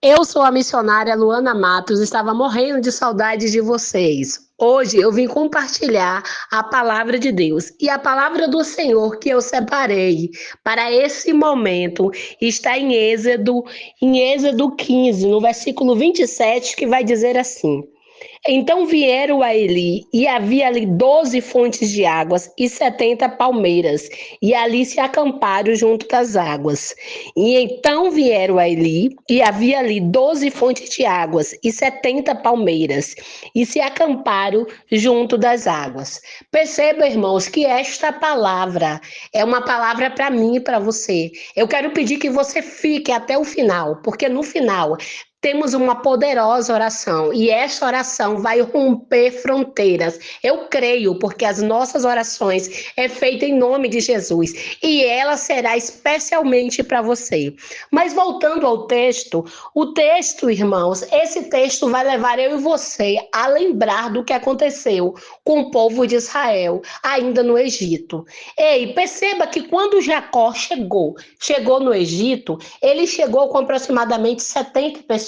Eu sou a missionária Luana Matos, estava morrendo de saudade de vocês. Hoje eu vim compartilhar a palavra de Deus e a palavra do Senhor que eu separei para esse momento está em Êxodo 15, no versículo 27, que vai dizer assim: então vieram a Eli, e havia ali 12 fontes de águas e 70 palmeiras, e ali se acamparam junto das águas. E então vieram a Eli, e havia ali 12 fontes de águas e 70 palmeiras, e se acamparam junto das águas. Perceba, irmãos, que esta palavra é uma palavra para mim e para você. Eu quero pedir que você fique até o final, porque no final temos uma poderosa oração e essa oração vai romper fronteiras. Eu creio, porque as nossas orações é feita em nome de Jesus e ela será especialmente para você. Mas voltando ao texto, o texto, irmãos, esse texto vai levar eu e você a lembrar do que aconteceu com o povo de Israel ainda no Egito. Ei, perceba que quando Jacó chegou no Egito, ele chegou com aproximadamente 70 pessoas.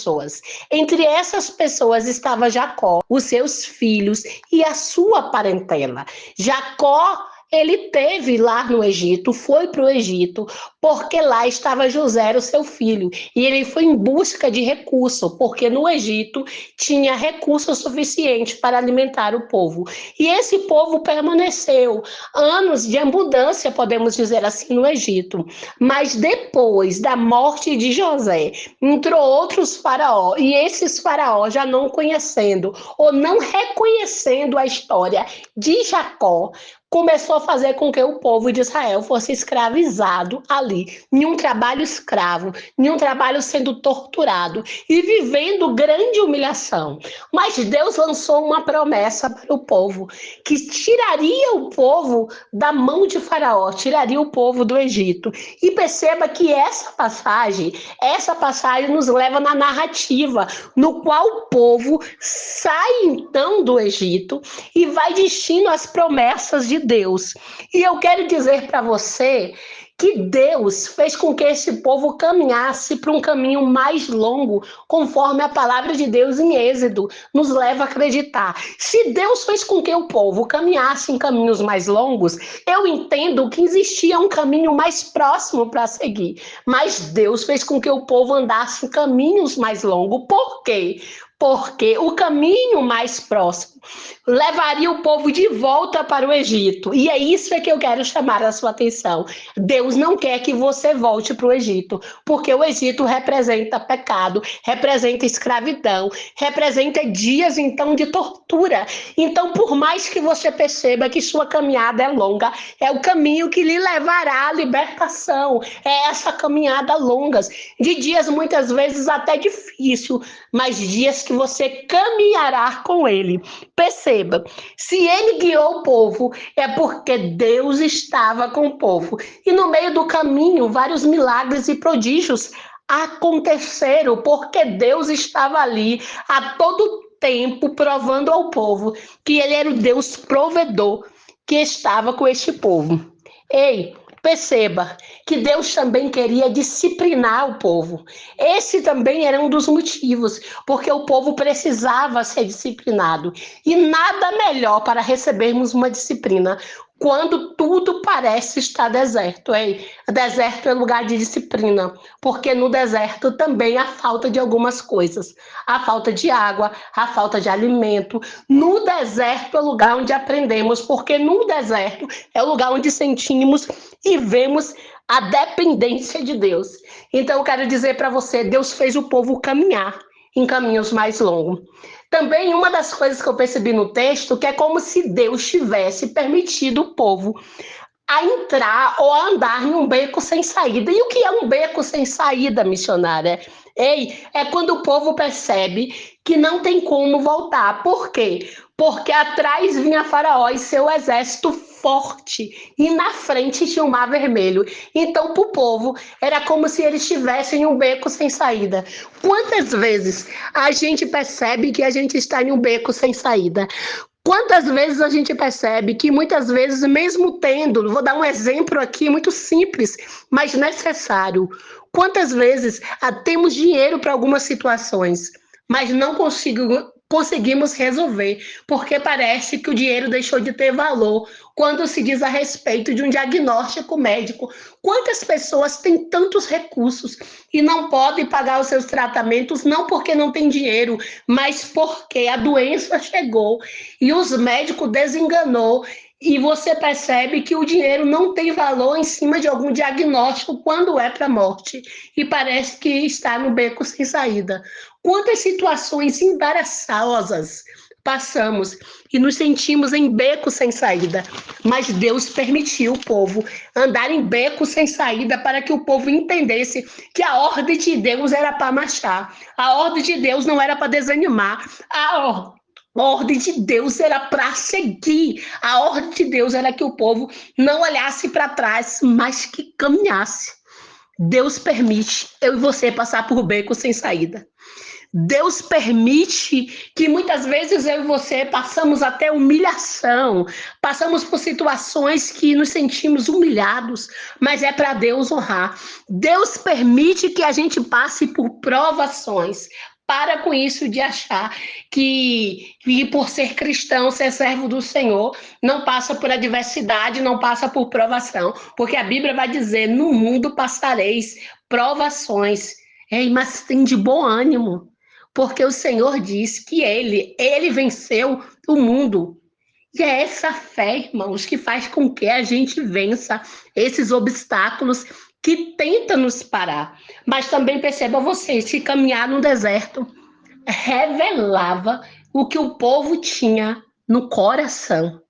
Entre essas pessoas estava Jacó, os seus filhos e a sua parentela. Jacó ele teve lá no Egito, foi para o Egito, porque lá estava José, o seu filho, e ele foi em busca de recurso, porque no Egito tinha recurso suficiente para alimentar o povo. E esse povo permaneceu anos de abundância, podemos dizer assim, no Egito. Mas depois da morte de José, entrou outros faraó, e esses faraó já não conhecendo ou não reconhecendo a história de Jacó, começou a fazer com que o povo de Israel fosse escravizado ali, em um trabalho escravo, em um trabalho sendo torturado e vivendo grande humilhação. Mas Deus lançou uma promessa para o povo, que tiraria o povo da mão de Faraó, tiraria o povo do Egito. E perceba que essa passagem nos leva na narrativa, no qual o povo sai então do Egito e vai destino às promessas de Deus. E eu quero dizer para você que Deus fez com que esse povo caminhasse para um caminho mais longo, conforme a palavra de Deus em Êxodo nos leva a acreditar. Se Deus fez com que o povo caminhasse em caminhos mais longos, eu entendo que existia um caminho mais próximo para seguir. Mas Deus fez com que o povo andasse em caminhos mais longos. Por quê? Porque o caminho mais próximo levaria o povo de volta para o Egito. E é isso que eu quero chamar a sua atenção. Deus não quer que você volte para o Egito, porque o Egito representa pecado, representa escravidão, representa dias então de tortura. Então, por mais que você perceba que sua caminhada é longa, é o caminho que lhe levará à libertação. É essa caminhada longa, de dias muitas vezes até difícil, mas dias que você caminhará com ele. Perceba, se ele guiou o povo, é porque Deus estava com o povo. E no meio do caminho, vários milagres e prodígios aconteceram, porque Deus estava ali a todo tempo provando ao povo que ele era o Deus provedor que estava com este povo. Ei, perceba que Deus também queria disciplinar o povo. Esse também era um dos motivos, porque o povo precisava ser disciplinado. E nada melhor para recebermos uma disciplina quando tudo parece estar deserto. Deserto é lugar de disciplina, porque no deserto também há falta de algumas coisas. Há falta de água, há falta de alimento. No deserto é o lugar onde aprendemos, porque no deserto é o lugar onde sentimos e vemos a dependência de Deus. Então eu quero dizer para você, Deus fez o povo caminhar em caminhos mais longos. Também uma das coisas que eu percebi no texto, que é como se Deus tivesse permitido o povo a entrar ou a andar em um beco sem saída. E o que é um beco sem saída, missionária? Ei, é quando o povo percebe que não tem como voltar. Por quê? Porque atrás vinha Faraó e seu exército forte, e na frente tinha o Mar Vermelho. Então, para o povo, era como se eles estivessem em um beco sem saída. Quantas vezes a gente percebe que a gente está em um beco sem saída? Quantas vezes a gente percebe que muitas vezes, mesmo tendo, vou dar um exemplo aqui muito simples, mas necessário. Quantas vezes temos dinheiro para algumas situações, mas não conseguimos resolver, porque parece que o dinheiro deixou de ter valor quando se diz a respeito de um diagnóstico médico. Quantas pessoas têm tantos recursos e não podem pagar os seus tratamentos, não porque não tem dinheiro, mas porque a doença chegou e os médicos desenganou e você percebe que o dinheiro não tem valor em cima de algum diagnóstico quando é para a morte e parece que está no beco sem saída. Quantas situações embaraçosas passamos e nos sentimos em beco sem saída, mas Deus permitiu o povo andar em beco sem saída para que o povo entendesse que a ordem de Deus era para marchar, a ordem de Deus não era para desanimar, a ordem de Deus era para seguir. A ordem de Deus era que o povo não olhasse para trás, mas que caminhasse. Deus permite eu e você passar por beco sem saída. Deus permite que muitas vezes eu e você passamos até humilhação, passamos por situações que nos sentimos humilhados, mas é para Deus honrar. Deus permite que a gente passe por provações. Para com isso de achar que por ser cristão, ser servo do Senhor, não passa por adversidade, não passa por provação, porque a Bíblia vai dizer: no mundo passareis provações. Ei, mas tem de bom ânimo, porque o Senhor diz que ele venceu o mundo. E é essa fé, irmãos, que faz com que a gente vença esses obstáculos que tentam nos parar. Mas também perceba vocês que caminhar no deserto revelava o que o povo tinha no coração.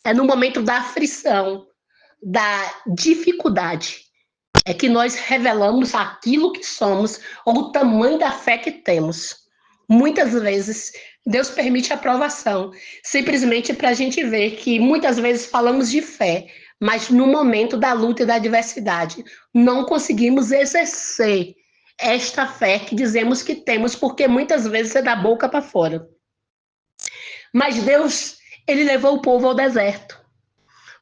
É no momento da aflição, da dificuldade, é que nós revelamos aquilo que somos ou o tamanho da fé que temos. Muitas vezes, Deus permite a provação, simplesmente para a gente ver que muitas vezes falamos de fé, mas no momento da luta e da adversidade, não conseguimos exercer esta fé que dizemos que temos, porque muitas vezes é da boca para fora. Mas Deus, ele levou o povo ao deserto.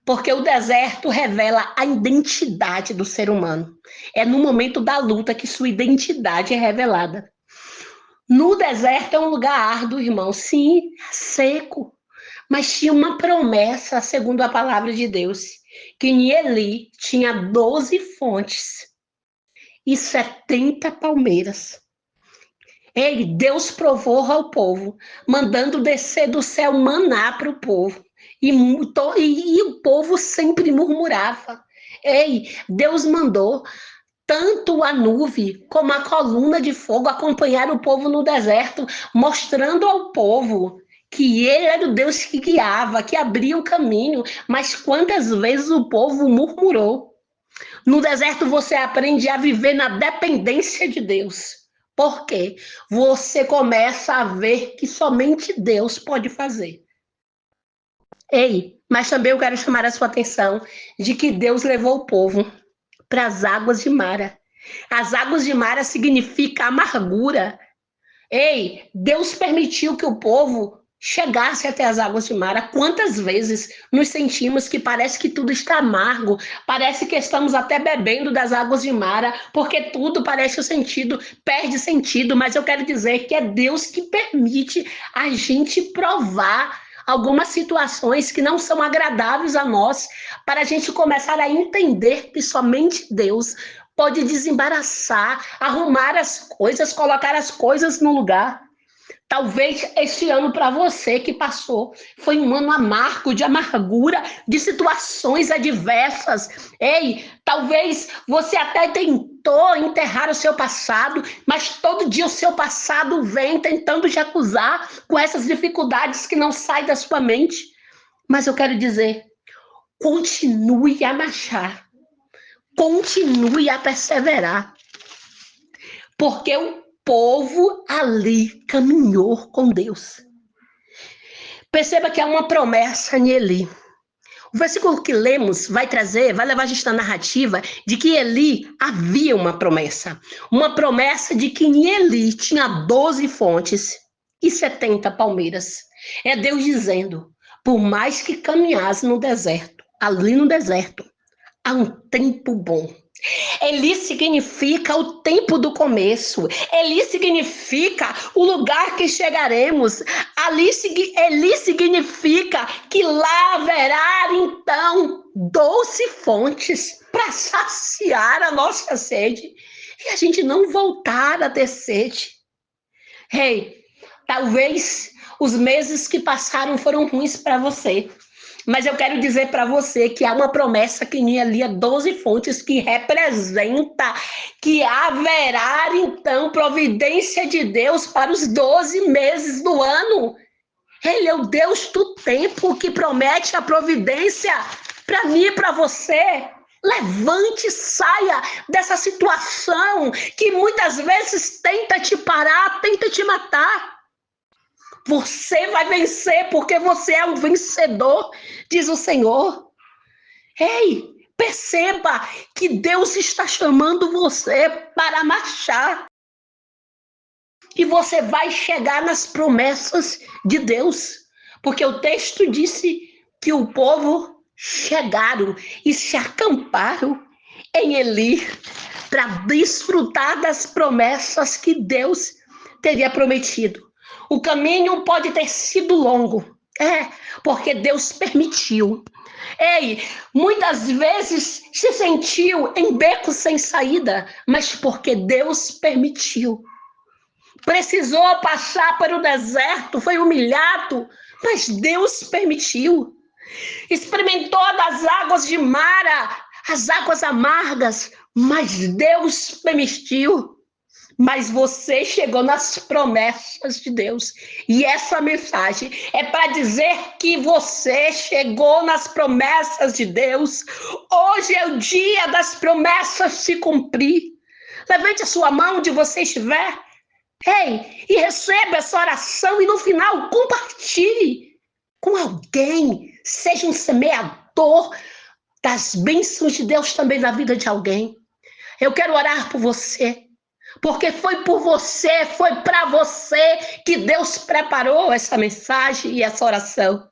Porque o deserto revela a identidade do ser humano. É no momento da luta que sua identidade é revelada. No deserto é um lugar árduo, irmão, sim, seco. Mas tinha uma promessa, segundo a palavra de Deus, que em Eli tinha 12 fontes e 70 palmeiras. Ei, Deus provou ao povo, mandando descer do céu maná para o povo. E o povo sempre murmurava. Ei, Deus mandou tanto a nuvem como a coluna de fogo acompanhar o povo no deserto, mostrando ao povo que ele era o Deus que guiava, que abria o caminho. Mas quantas vezes o povo murmurou? No deserto você aprende a viver na dependência de Deus. Por quê? Você começa a ver que somente Deus pode fazer. Ei, mas também eu quero chamar a sua atenção de que Deus levou o povo para as águas de Mara. As águas de Mara significa amargura. Ei, Deus permitiu que o povo chegasse até as águas de Mara. Quantas vezes nos sentimos que parece que tudo está amargo, parece que estamos até bebendo das águas de Mara, porque tudo parece o sentido, perde sentido, mas eu quero dizer que é Deus que permite a gente provar algumas situações que não são agradáveis a nós, para a gente começar a entender que somente Deus pode desembaraçar, arrumar as coisas, colocar as coisas no lugar. Talvez este ano para você que passou foi um ano amargo, de amargura, de situações adversas. Ei, talvez você até tentou enterrar o seu passado, mas todo dia o seu passado vem tentando te acusar com essas dificuldades que não saem da sua mente. Mas eu quero dizer, continue a marchar, continue a perseverar, porque o povo ali caminhou com Deus. Perceba que há uma promessa em Eli. O versículo que lemos vai levar a gente na narrativa de que Eli havia uma promessa de que em Eli tinha 12 fontes e 70 palmeiras. É Deus dizendo, por mais que caminhasse no deserto, ali no deserto, há um tempo bom. Eli significa o tempo do começo. Eli significa o lugar que chegaremos. Eli significa que lá haverá, então, doce fontes para saciar a nossa sede e a gente não voltar a ter sede. Hey, talvez os meses que passaram foram ruins para você. Mas eu quero dizer para você que há uma promessa que nem ali, 12 fontes, que representa que haverá, então, providência de Deus para os 12 meses do ano. Ele é o Deus do tempo que promete a providência para mim e para você. Levante, saia dessa situação que muitas vezes tenta te parar, tenta te matar. Você vai vencer porque você é um vencedor, diz o Senhor. Ei, perceba que Deus está chamando você para marchar. E você vai chegar nas promessas de Deus. Porque o texto disse que o povo chegaram e se acamparam em Eli para desfrutar das promessas que Deus teria prometido. O caminho pode ter sido longo, porque Deus permitiu. Ei, muitas vezes se sentiu em beco sem saída, mas porque Deus permitiu. Precisou passar para o deserto, foi humilhado, mas Deus permitiu. Experimentou das águas de Mara, as águas amargas, mas Deus permitiu. Mas você chegou nas promessas de Deus. E essa mensagem é para dizer que você chegou nas promessas de Deus. Hoje é o dia das promessas se cumprir. Levante a sua mão onde você estiver. Ei, e receba essa oração e no final compartilhe com alguém. Seja um semeador das bênçãos de Deus também na vida de alguém. Eu quero orar por você. Porque foi por você, foi para você que Deus preparou essa mensagem e essa oração.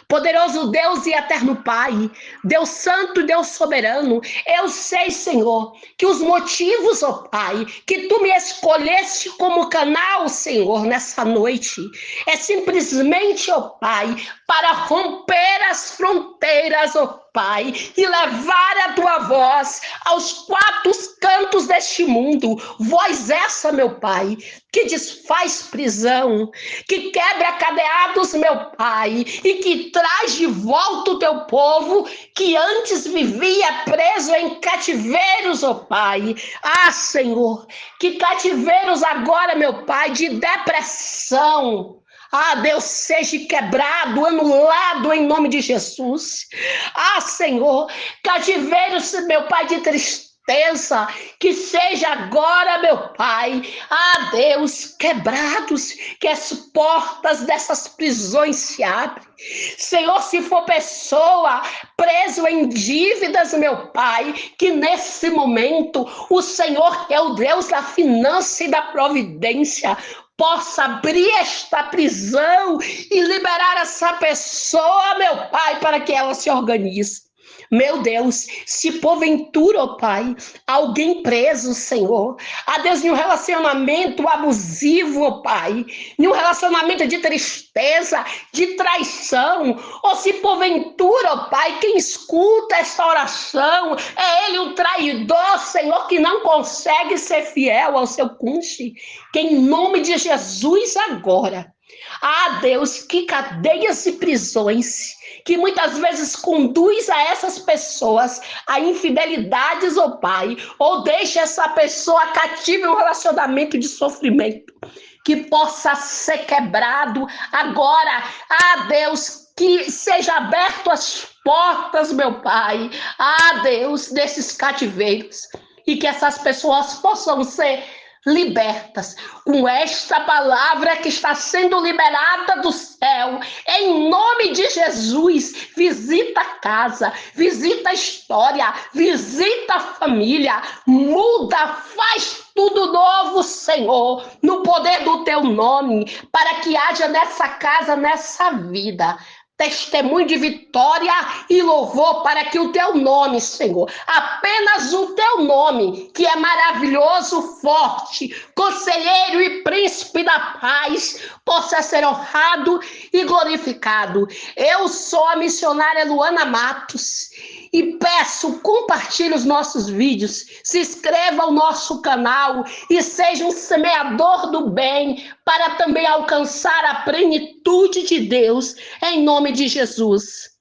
Poderoso Deus e eterno Pai, Deus santo e Deus soberano, eu sei, Senhor, que os motivos, ó Pai, que Tu me escolheste como canal, Senhor, nessa noite, é simplesmente, ó Pai, para romper as fronteiras, ó Pai, e levar a Tua voz aos quatro cantos deste mundo, voz essa, meu Pai, que desfaz prisão, que quebra cadeados, meu Pai, e que traz de volta o Teu povo, que antes vivia preso em cativeiros, ó Pai. Ah, Senhor, que cativeiros agora, meu Pai, de depressão, ah, Deus, seja quebrado, anulado em nome de Jesus. Ah, Senhor, cativeiros, meu Pai, de tristeza, que seja agora, meu Pai, ah, Deus, quebrados, que as portas dessas prisões se abrem. Senhor, se for pessoa preso em dívidas, meu Pai, que nesse momento o Senhor, que é o Deus da finança e da providência, possa abrir esta prisão e liberar essa pessoa, meu Pai, para que ela se organize. Meu Deus, se porventura, ó Pai, alguém preso, Senhor, a Deus, em um relacionamento abusivo, ó Pai, em um relacionamento de tristeza, de traição, ou se porventura, ó Pai, quem escuta esta oração é ele um traidor, Senhor, que não consegue ser fiel ao seu cônjuge, que em nome de Jesus agora, ah, Deus, que cadeias e prisões que muitas vezes conduz a essas pessoas a infidelidades, ó Pai, ou deixa essa pessoa cativa em um relacionamento de sofrimento, que possa ser quebrado agora, ah, Deus, que seja aberto as portas, meu Pai, ah, Deus, desses cativeiros, e que essas pessoas possam ser libertas com esta palavra que está sendo liberada do céu, em nome de Jesus. Visita a casa, visita a história, visita a família, muda, faz tudo novo, Senhor, no poder do teu nome, para que haja nessa casa, nessa vida testemunho de vitória e louvor para que o teu nome, Senhor, apenas o teu nome, que é maravilhoso, forte, conselheiro e príncipe da paz, possa ser honrado e glorificado. Eu sou a missionária Luana Matos e peço, compartilhe os nossos vídeos, se inscreva ao nosso canal e seja um semeador do bem para também alcançar a plenitude de Deus, em nome de Jesus.